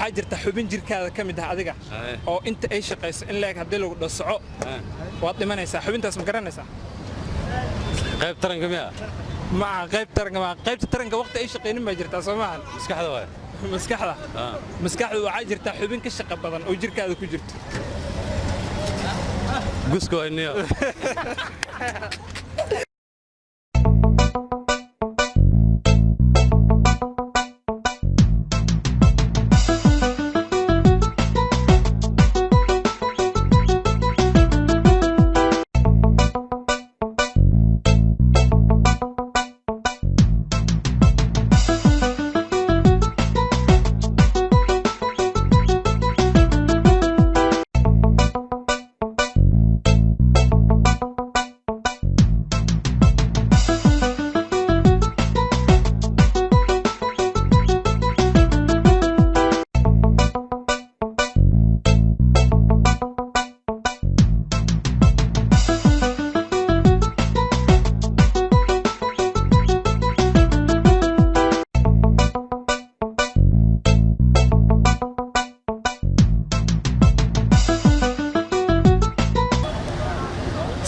waxaa jirta xubin jirkaada ka mid ah adiga oo inta ay shaqayso in leeg haddii lagu dhasoco waad dhimanaysaa xubintaas ma garanaysaa qayb taranka miya ma aha qaybta taranka waqti ay shaqaynin baa jirtaa soo maahan maskaxda waay maskaxdu waxaa jirta xubin ka shaqo badan oo jirkaada ku jirto guska waa niyo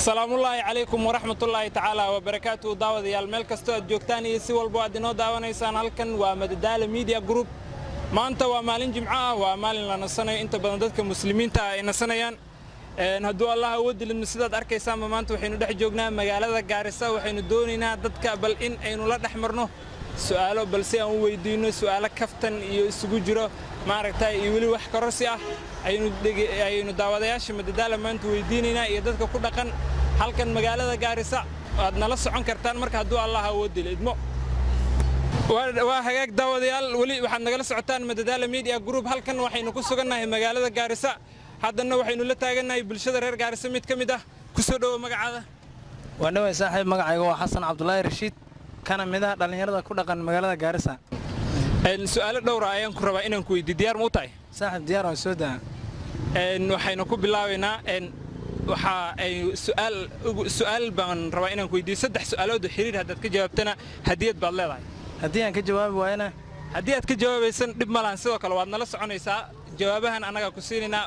salaamullaahi calaykum waraxmatullaahi tacaala wabarakaatuhu daawadayaal meel kastoo aad joogtaan iyo si walbo aad inoo daawanaysaan halkan waa Madadaalo Media Group maanta waa maalin jimco ah waa maalin la nasanayo inta badan dadka muslimiinta ah ay nasanayaan hadduu Allah wadilin sidaad arkaysaan maanta waxaynu dhex joognaa magaalada Gaarisa waxaynu doonaynaa dadka bal in aynu la dhex marno su'aalo balse aan weydiino su'aalo kaftan iyo isugu jiro maaragtay iyo wali wax kororsi ah aynu daawadayaasha Madadaalo maanta weydiinaynaa iyo dadka ku dhaqan halkan magaalada Gaarisa aad nala socon kartaan marka hadduu Allah wadilidmo waa hagaag daawadayaal wali waxaad nagala socotaan Madadaalo Media Group halkan waxaynu ku sugannahay magaalada Gaarisa haddana waxaynu la taaganahay bulshada reer Gaarisa mid ka mid ah ku soo dhaw magacaada waan dhawahay saaxiib magacayga waa Xasan Cabdullaahi Rashiid kana mid ah dhalinyarada ku dhaqan magaalada Gaarisa su'aalo dhowr ah ayaan ku rabaa inaan ku weydiiyo diyaar ma u tahay saaxiib diyaar waan soo daa waxaynu ku bilaabaynaa waxa ay su'aal baan rabaa inaan ku weydiiyo saddex su'aalood xiriir haddaad ka jawaabtana hadiyad baad leedahay haddii aan ka jawaabi waayna haddii aad ka jawaabaysan dhib ma lahan sidoo kale waad nala soconaysaa jawaabahan anaga ku siinayna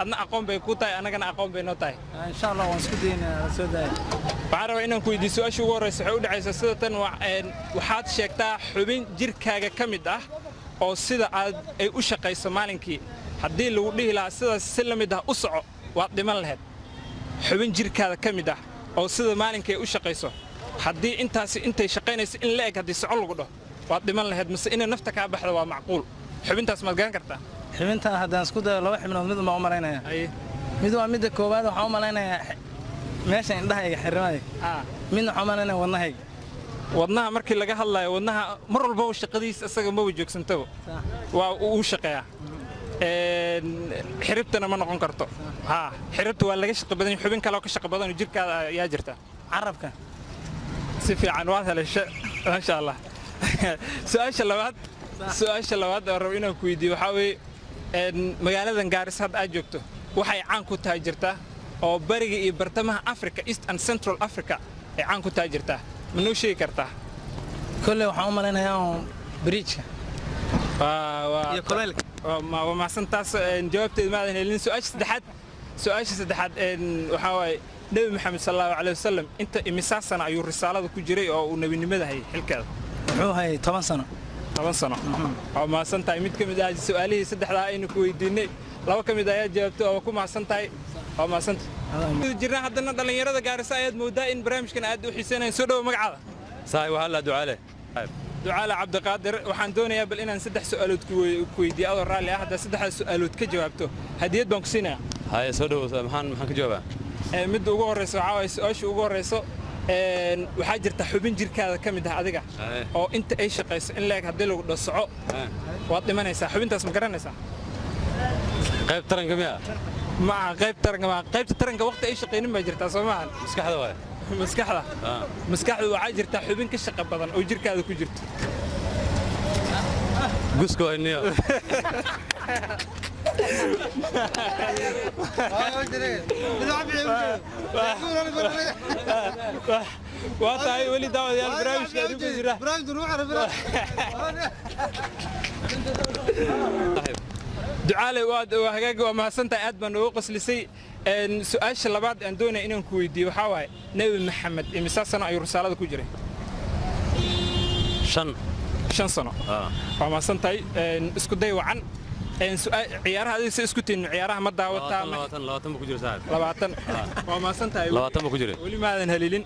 adna aqoon bay ku tahay anagana aqoon bay noo tahay insha Allah waan isku daynaa soo daa waxaan rabaa inaan ku weydiiyo su'aasha ugu horeysa waxay u dhacaysaa sida tan waxaad sheegtaa xubin jirkaaga ka mid ah oo sida ay u shaqayso maalinkii haddii lagu dhihi lahaa sidaas si la mid ah u soco waad dhiman lahayd xubin jirkaada ka mid ah oo sida maalinkii ay u shaqayso haddii intay shaqaynayso in la eg haddii soco lagu dhaho waad dhiman lahayd mise inay nafta kaa baxdo waa macquul xubintaas maad garan kartaa xubinta haddaan isku dayo laba xubnood mid ma u malaynaya mid waa midda koowaad waxaan u malaynayaa meesha indhahayga xirmay midna waxaan u malaynayaa wadnaha markii laga hadlayo wadnaha mar walba shaqadiisa asaga ma wajoogsantaba waa uu shaqeeyaa xiribtana ma noqon karto xiribta waa laga shaqo badan xubin kale oo ka shaqo badan jirkaada ayaa jirta carabka si fiican waad haleeshay ma sha Allah su'aasha labaad oo rabo inaan ku weydiiyo waxa weeye magaaladan Gaarisa hadda aad joogto waxay caan ku tahay jirtaa oo bariga iyo bartamaha Africa East and Central Africa ay caan ku tahay jirtaa ma noo sheegi kartaa kullee waxaan u malaynayaa bridge iyo kuleelka ma santaas jawaabteed ma aadan helin su'aasha saddexaad waxa waaye Nabi Maxamed sallallahu alayhi wasallam inta imisa sano ayuu risaalada ku jiray oo uu nabinimada hayay xilkeeda wuxuu hayay 10 sano oo ma santaay mid kamid ah su'aalihii saddexda aynu ku weydiinay laba kamid ayaa jawaabtay oo ku ma santaay oo ma santaay jirna haddana dhalinyarada Gaarisa ayaad moodaa in barnaamijkan aad u xiiseynayso soo dhaw magacaada saay waxa la ducaale Cabdiqaadir waxaan doonayaa bal inaan saddex su'aalood ku weydiiyo adoo raali ah hadda saddex su'aalood ka jawaabto hadiyad baan ku siinayaa haye soo dhaw maxaan ka jawaabaa mid ugu horeyso waxa way su'aasha ugu horeyso waxaa jirta xubin jirkaada ka mid ah adiga oo inta ay shaqayso in leeg haddii lagu dhasoco waad dhimanaysaa xubintaas ma garanaysaa qayb taranka miya ma aha qaybta taranka waqti ay shaqaynin baa jirtaa soo maahan maskaxda waay maskaxdu waxaa jirta xubin ka shaqo badan oo jirkaada ku jirto guska waa niyo waa tahay weli daawadayaal barnaamijka adigu jira ducaale waa hagaag waa mahadsantahay aad baan ugu qoslisay su'aasha labaad aan doonay inaan ku weydiiyo waxa waaye nabi maxamed imisa sano ayuu risaalada ku jiray 5 sano waa mahadsantahay isku day wacan ciyaaraha adiga isku tiin ciyaaraha ma daawataa 20 ma ku jiro saaxiib 20 waa mahadsantahay 20 ma ku jiro wali maadan helilin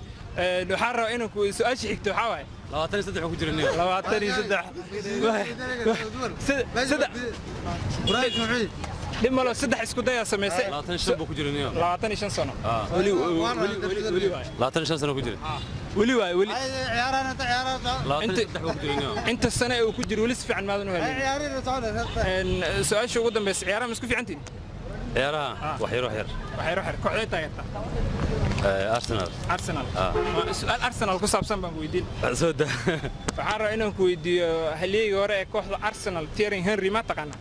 waxaan rabaa inaan ku su'aasha xigto waxa waaye 23 ku jiro 23 dhimalo saddex isku day sameysay 25 ku jiro 25 sano wali 25 sano ku jiro wali ciyaarana 23 ku jiro inta sano ee uu ku jiro wali si fiican maadan u helin su'aasha ugu dambaysa ciyaaraha isku fiicantiin ciyaaraha wax yar kooxday taageerta Arsenal su'aal Arsenal ku saabsan baan weydiin soo daa waxaan rabaa inaan ku weydiiyo halyeeyga hore ee kooxda Arsenal Thierry Henry ma taqaana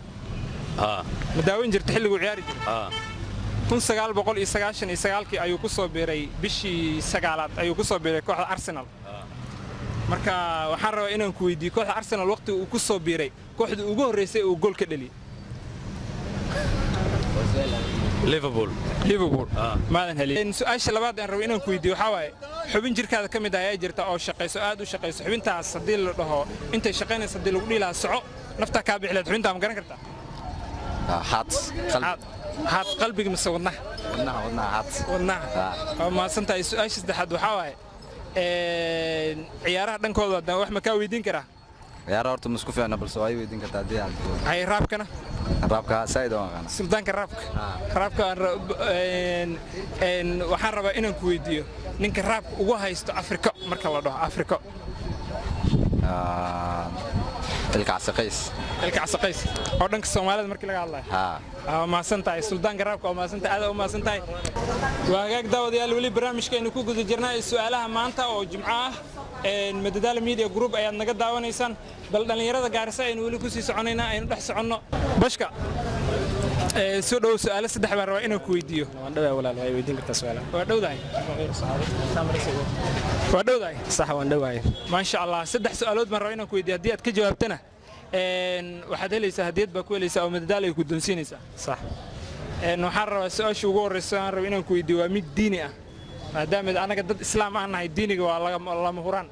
ma daawin jirtay xilligu ciyaari jiray 1999 ayuu ku soo biiray bishii sagaalaad ayuu ku soo biiray kooxda Arsenal marka waxaan rabaa inaan ku weydiiyo kooxda Arsenal waqti uu ku soo biiray kooxda ugu horeysay uu gool ka dhaliyay Liverpool maadan helin su'aasha labaad aan rabo inaan ku weydiiyo waxa waaye xubin jirkaada ka mid ah ayaa jirta oo shaqeyso aad u shaqeyso xubintaas haddii la dhaho intay shaqeynayso haddii lagu dhihi lahaa soco naftaa kaa bixi lahayd xubintaa ma garan kartaa haad qalbiga mise wadnaha waa mahadsantahay su'aasha saddexaad waxaa waaye ciyaaraha dhankooda wax ma kaa weydiin karaa ciyaaraha horta ma isku fiicna balse waa weydiin kartaa haddii aad hay raabkana raabka said oo aqaan suldaanka raabka waxaan rabaa inaan ku weydiiyo ninka raabka ugu haysto Afrika marka la dhaho Afrika ilkaasaqays oo dhanka Soomaalida markii laga hadlayo mahadsantahay suldaanka raabka oo mahadsantahay aad u mahadsantahay waa hagaag daawadayaal wali barnaamijkeenu ku guda jirnaa su'aalaha maanta oo Jimco ah Madadaalo Media Group ayaad naga daawanaysaan bal dhalinyarada Gaarisa aynu wali ku sii soconaynaa aynu dhex soconno bashka soo dhaw su'aalo saddex baan rabaa inaan ku weydiiyo waan dhawahay walaal way weydiin kartaa su'aalaha waa dhowdahay sax waan dhawahay ma sha Allah saddex su'aalood baan rabaa inaan ku weydiiyo haddii aad ka jawaabtana waxaad helaysaa hadiyad baa ku helaysaa oo Madadaalo ay ku doonsiinaysaa sax waxaan rabaa su'aasha ugu horeysa aan rabaa inaan ku weydiiyo waa mid diini ah maadaama anaga dad islaam ah nahay diiniga waa lama huraan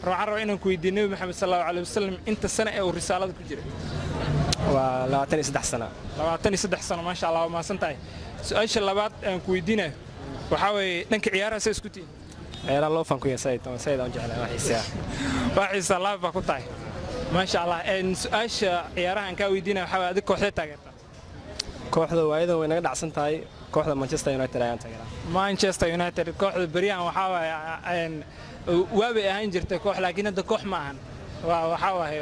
waxaan rabaa inaan ku weydiiyo nabi maxamed sallallahu alayhi wasallam inta sano ee uu risaalada ku jiray waa 23 sano 23 sano ma sha Allah ma santahay su'aasha labaad aan ku weydiinayo waxa weeye dhanka ciyaaraha say isku tiin ciyaaraha loo fan ku yahay sayid aan jeclahay waxiisa laaf ba ku tahay ma sha Allah su'aasha ciyaaraha aan ka weydiinayo waxa adig kooxda taageerta kooxda waayada way naga dhacsan tahay kooxda Manchester United ayaan taageeraa Manchester United kooxda bariyan waxa waaye waabay ahaan jirtay koox laakiin hadda koox ma ahan waxa waaye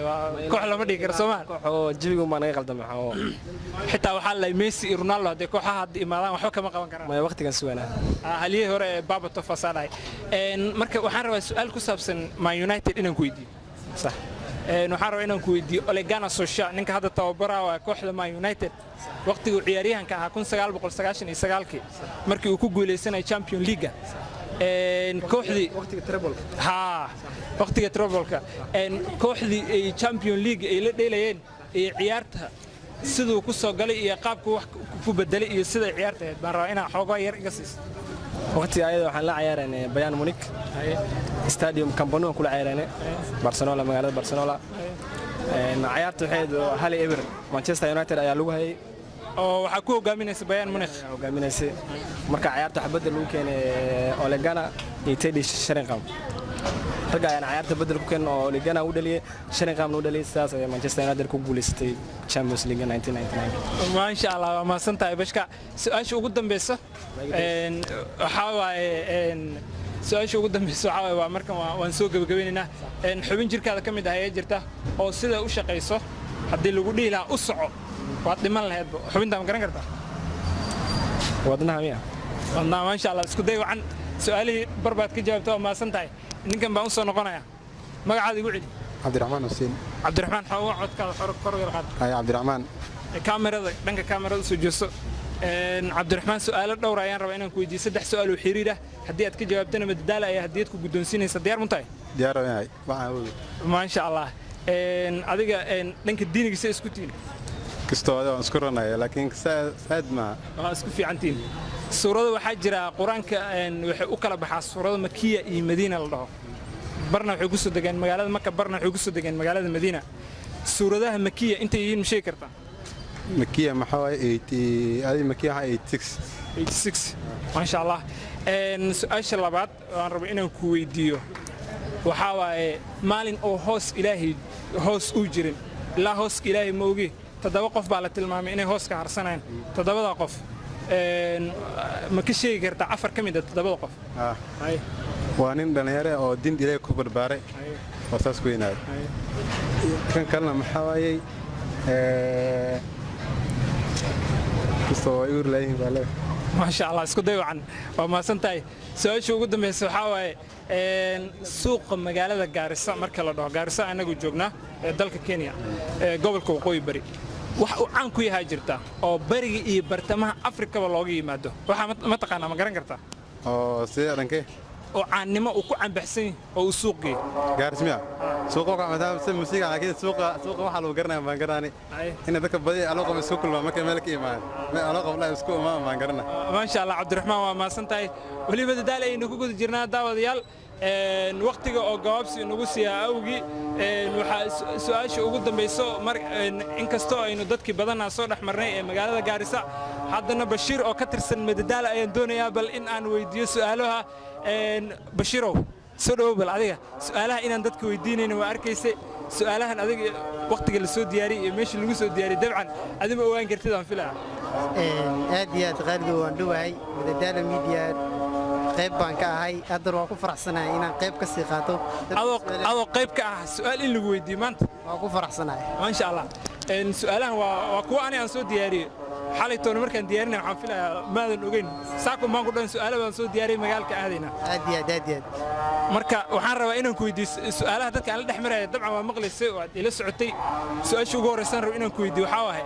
koox lama dhigi karo Soomaal koox oo jawigu ma naga qaldamay xitaa waxa la Messi iyo Ronaldo hadda kooxaha hadda imaadaan waxba kama qaban karaan ma waqtigan suwanaa haliyay hore Baba Tofasalay marka waxaan rabaa su'aal ku saabsan Man United inaan ku weydiiyo sax waxaan rabaa inaan ku weydiiyo Ole Gunnar Solskjaer ninka hadda tababaraha waa kooxda Man United waqtigu ciyaaryahanka ahaa 1999 markii uu ku guuleysanay Champions League kooxdii waqtiga treble-ka kooxdii ay Champions League ay la dheelayeen ee ciyaarta sidoo ku soo galay iyo qaabku wax ku bedelay iyo sida ciyaarta baan rabaa inaan xoogaa yar iga siiso waqtiga ayada waxaan la ciyaaranay Bayern Munich stadium Camp Nou kula ciyaaranay Barcelona magaalada Barcelona ciyaartu waxay hal eber Manchester United ayaa lagu hayay oo waxa ku hogaaminaysa Bayern Munich hogaaminaysa marka ciyaartu xabada lagu keenay Ole Gunnar iyo Teddy Sheringham raga ayaan ciyaarta bedel ku keenay oo Ole Gunnar u dhaliyay Sheringham u dhaliyay sidaas ay Manchester United ku guuleystay Champions League 1999 ma sha Allah ma santahay bashka su'aasha ugu dambaysa waxa waaye su'aasha ugu dambaysa waxa waaye waa markan waan soo gabagabeynaa xubin jirkaada ka mid ah ayaa jirta oo sida u shaqeyso haddii lagu dhihi lahaa u soco waad dhiman lahayd xubinta ma garan kartaa wadnaha miya wadnaha ma sha Allah isku day wacan su'aalihii barbaad ka jawaabto oo maasan tahay ninkan baan u soo noqonayaa magacaada igu celi Cabdiraxmaan Hussein Cabdiraxmaan xoogaa codkaada kor uga qaad ay Cabdiraxmaan kaamirada dhanka kaamirada soo jeeso Cabdiraxmaan su'aalo dhowr ayaan rabaa inaan ku weydiiyo saddex su'aal oo xiriir ah haddii aad ka jawaabtana Madadaalo ayaa hadiyad ku guddoonsiinaysa diyaar ma tahay diyaar yahay waxaan ma sha Allah adiga dhanka diiniga isku tiin inkastoo aan isku ranaya laakiin saad ma isku fiicantiin suurada waxaa jira quraanka waxay u kala baxaa suurada Makiya iyo Madiina la dhaho barna waxay ku soo degaan magaalada Makka barna waxay ku soo degaan magaalada Madiina suuradaha Makiya inta yihiin ma sheegi kartaa Makiya maxaa waay 80 adi Makiya 86 ma sha Allah su'aasha labaad aan rabo inaan ku weydiiyo waxa waaye maalin oo hoos Ilaahay hoos u jirin ilaa hoos Ilaahay ma ogi toddoba qof baa la tilmaamay inay hoos ka harsanayaan toddobada qof ma ka sheegi kartaa afar ka mid ah toddobada qof waa nin dhalinyaro oo diin Ilaahay ku barbaaray oo saas ku yinaad kan kalena maxaa waayay kastoo ayuu leeyahay baa ما شاء الله اسكو دايوعن وما سنتاي سؤال ugu dambeysay waxa waaye suuqa magaalada Gaarisa marka la dhaho Gaarisa anagu joognaa ee dalka Kenya ee gobolka Waqooyi Bari wax uu caan ku yahay jirta oo bariga iyo bartamaha Afrika looga yimaado waxa ma taqaana ma garan kartaa oo sidee dhankee oo caannimo uu ku canbaxsan oo uu suuqii Gaarismiya suuqa ka madam si musiiga laakiin suuqa waxa loo garanayaa baan garanay in dadka badi aloo qabo suuq kulma markay meel ka imaan ma aloo qabla isku imaan baan garanay ma sha Allah Cabdiraxmaan waa ma santahay waliba dadaal aynu ku guda jirnaa daawadayaal waqtiga oo gaabsi nagu siyaa awgi waxa su'aasha ugu dambayso mar inkastoo aynu dadkii badanaa soo dhaxmarnay ee magaalada Gaarisa haddana Bashiir oo ka tirsan madadaal ayaan doonayaa bal in aan weydiiyo su'aalaha Bashiirow soo dhaw bal adiga su'aalaha inaan dadka weydiinayno waa arkaysay su'aalahan adiga waqtiga la soo diyaariyay iyo meesha lagu soo diyaariyay dabcan adiga ma ogaan kartid aan filaa aad iyo aad qaaliga waan dhawahay madadaal media qayb baan ka ahay hadda waan ku faraxsanahay inaan qayb ka sii qaato adoo qayb ka ah su'aal in lagu weydiiyo maanta waan ku faraxsanahay ma sha Allah su'aalahan waa kuwa aan soo diyaariyay xalay toona markaan diyaarinay waxaan filayaa maadan ogeyn saako maan ku dhan su'aalo baan soo diyaariyay magaalka aadayna aad iyo aad marka waxaan rabaa inaan ku weydiiyo su'aalaha dadka aan la dhex dabcan waa maqlaysay oo aad ila socotay su'aasha ugu horeysan rabo inaan ku weydiiyo waxa waaye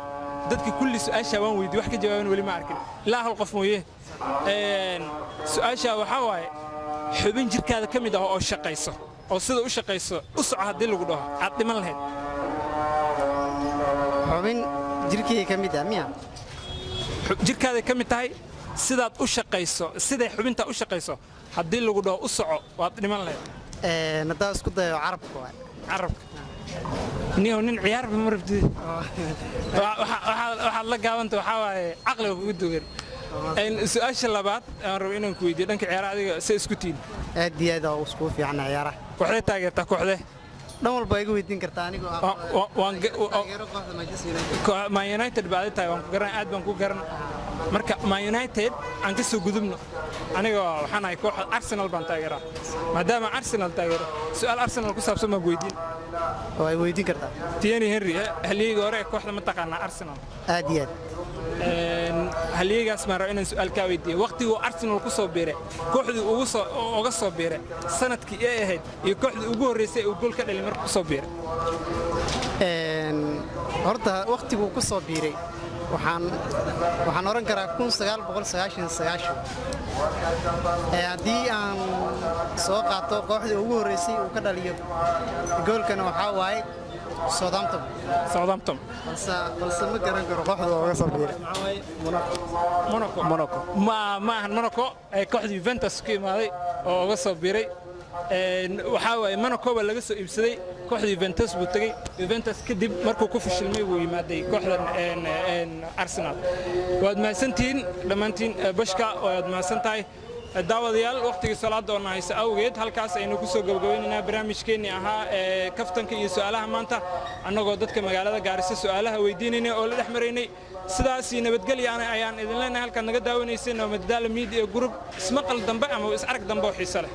dadka kulli su'aasha waan weydiiyo wax ka jawaaban wali ma arkin ilaa hal qof mooyee su'aasha waxa waaye xubin jirkaada ka mid ah oo shaqayso oo sida u shaqayso u soco haddii lagu dhaho aad dhiman lahayd xubin jirkeyga ka mid ah miya jirkaada ka mid tahay sidaad u shaqayso siday xubinta u shaqayso haddii lagu dhaho u soco waad dhiman lahayd haddaan isku dayo carabka waa carabka nin ciyaarba ma rabtid waxaad la gaabanta waxaa waaye caqliga kugu dugan su'aasha labaad aan rabo inaan ku weydiiyo dhanka ciyaaraha adiga say isku tihiin aad iyo aad oo isku fiican ciyaaraha kooxdee taageertaa kooxdee dhan walba iga weydiin kartaa anigoo Man United baa tahay waan ku garan aad baan ku garan marka Man United aan ka soo gudubno aniga waxaan ahay kooxda Arsenal baan taageeraa maadaama Arsenal taageero su'aal Arsenal ku saabsan ma weydiin way weydiin kartaa Thierry Henry haliyga hore kooxda ma taqaanaa Arsenal aad iyo aad haliygaas ma rabo inaan su'aal ka weydiiyo waqtigu Arsenal ku soo biiray kooxdii uga soo biiray sanadkii ay ahayd iyo kooxdii ugu horeysay uu gool ka dhalay markuu ku soo biiray horta waqtigu ku soo biiray waxaan oran karaa 1999 haddii aan soo qaato kooxdii ugu horeysay uu ka dhaliyo goolkana waxaa waaye Southampton balse ma garan karo kooxda uga soo biiray Monaco ma ahan Monaco ay kooxda Juventus ka imaaday oo uga soo biiray waxa waaye Monaco baa laga soo iibsaday kooxda Juventus buu tagay Juventus kadib markuu ku fashilmay wuu yimaaday kooxda Arsenal waad mahadsantiin dhamaantiin bashka waad mahadsantahay daawadayaal waqtigii salaada oo nahaysa awgeed halkaas aynu ku soo gabagabeynaa barnaamijkeennii ahaa ee kaftanka iyo su'aalaha maanta annagoo dadka magaalada Gaarisa su'aalaha weydiinaynay oo la dhex maraynay sidaas nabadgelyo ayaan idin leenahay halka naga daawanaysay Madadaalo Media Group ismaqal dambe ama is arag dambe oo xiiso leh